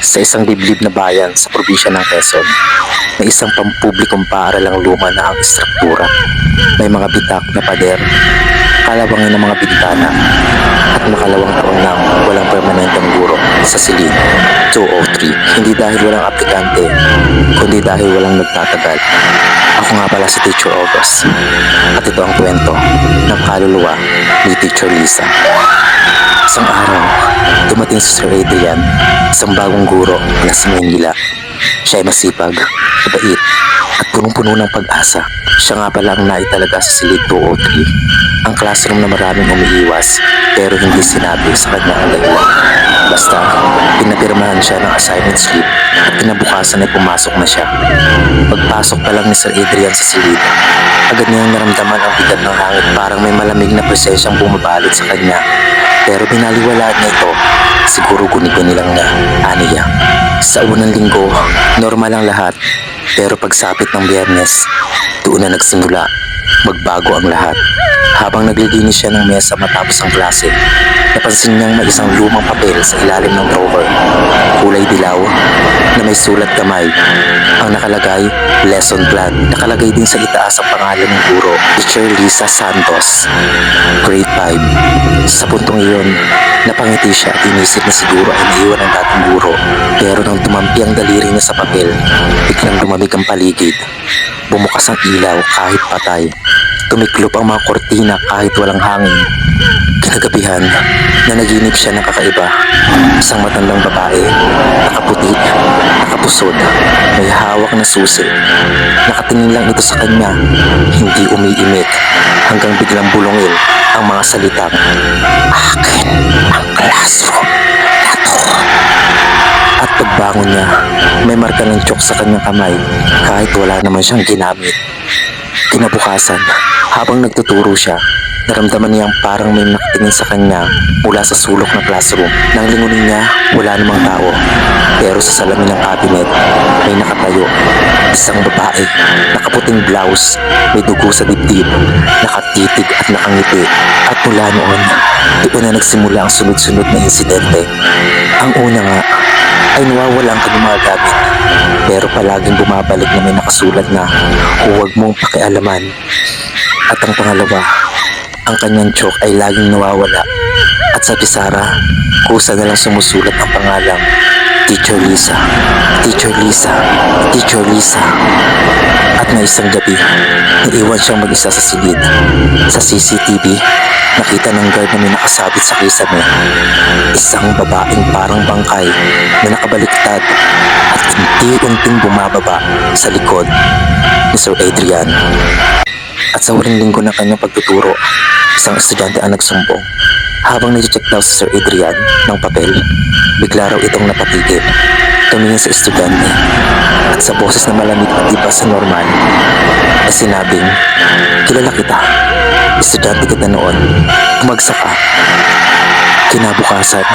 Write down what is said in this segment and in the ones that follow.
Sa isang liblib na bayan sa probinsya ng Quezon, may isang pampublikong paaralang luma na ang istruktura. May mga bitak na pader, kalawangin ng mga bintana, at makalawang taon nang walang permanenteng guro sa silid 203. Hindi dahil walang aplikante, kundi dahil walang nagtatagal. Ako nga pala si Teacher August, at ito ang kwento ng kaluluwa ni Teacher Lisa. Isang araw, dumating si Sir Adrian, isang bagong guro na si Manila. Siya ay masipag, mabait, at punong-puno ng pag-asa. Siya nga pala ang naitalaga sa silid 203, ang classroom na maraming umiiwas pero hindi sinabi sa kanya ang dahilan. Basta, pinapirmahan siya ng assignment slip at kinabukasan ay pumasok na siya. Pagpasok pa lang ni Sir Adrian sa silid, agad niyang naramdaman ang bigat ng hangin, parang may malamig na presensyang bumabalot sa kanya. Pero binaliwalaan niya ito, siguro guni-guni lang niya, aniya. Sa unang linggo, normal ang lahat, pero pagsapit ng Biyernes, doon na nagsimula, magbago ang lahat. Habang naglilinis siya ng mesa matapos ang klase, napansin niyang may isang lumang papel sa ilalim ng drawer. Kulay dilaw na may sulat kamay. Ang nakalagay, lesson plan. Nakalagay din sa itaas ang pangalan ng guro, Teacher Lisa Santos, grade 5. Sa puntong iyon, napangiti siya at inisip na siguro ay naiwan ang dating guro. Pero nang tumampi ang daliri niya sa papel, biglang lumamig ang paligid. Bumukas ang ilaw kahit patay. Tumiklop ang mga kortina kahit walang hangin. Kinagabihan, nanaginip siya ng kakaiba. Isang matandang babae, nakaputi, nakapusod, may hawak na susi. Nakatingin lang ito sa kanya, hindi umiimik, hanggang biglang bulongin ang mga salitang, "Akin ang classroom na to." At pagbangon niya, may marka ng tiyok sa kanyang kamay kahit wala naman siyang ginamit. Kinabukasan, habang nagtuturo siya, naramdaman niyang parang may nakatingin sa kanya mula sa sulok ng classroom. Nang lingunin niya, wala namang tao. Pero sa salamin ng cabinet, may nakatayo. Isang babae, nakaputing blouse, may dugo sa dibdib, nakatitig at nakangiti. At mula noon, doon na nagsimula ang sunod-sunod na insidente. Ang una nga, ay nawawala ang kanyang mga gamit. Pero palaging bumabalik na may nakasulat na huwag mong pakialaman. At ang pangalawa, ang kanyang tiyok ay laging nawawala. At sa pisara, kusa na lang sumusulat ang pangalang Teacher Lisa, Teacher Lisa, Teacher Lisa. At na isang gabi, naiwan siyang mag-isa sa silid. Sa CCTV, nakita ng guard na may nakasabit sa kisame. Isang babaeng parang bangkay na nakabaliktad at unti-unting bumababa sa likod ni Sir Adrian. At sa huling linggo ng kanyang pagtuturo, isang estudyante ang nagsumbong. Habang nag-check daw si Sir Adrian ng papel, bigla raw itong napatigil. Tumingin sa estudyante at sa boses na malamig at iba sa normal ay sinabing, "Kilala kita, estudyante kita noon, umagsak ka." Kinabukasan,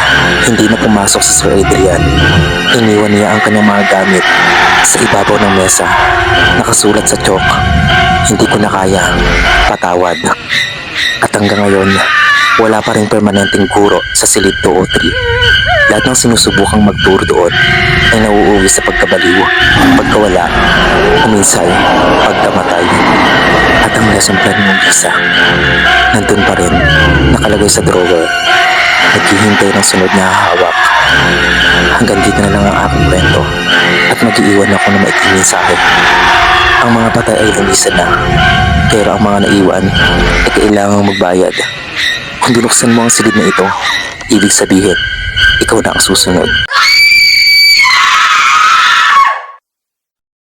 hindi na pumasok si Sir Adrian. Iniwan niya ang kanyang mga gamit sa ibabaw ng mesa. Nakasulat sa chalk, "Hindi ko na kaya, patawad." At hanggang ngayon, wala pa rin permanenteng guro sa silid 203. Lahat ng sinusubukang magturo doon ay nauuwi sa pagkabaliw, pagkawala, o minsan pagkamatay. At ang lesson plan ng Lisa, nandun pa rin, nakalagay sa drawer, naghihintay ng sunod na hahawak. Hanggang dito na lang ang aking kwento, at mag-iiwan ako ng maikling mensahe. Ang mga patay ay lumisan na, pero ang mga naiwan ay kailangang magbayad. Kung binuksan mo ang silid na ito, ibig sabihin, ikaw na ang susunod.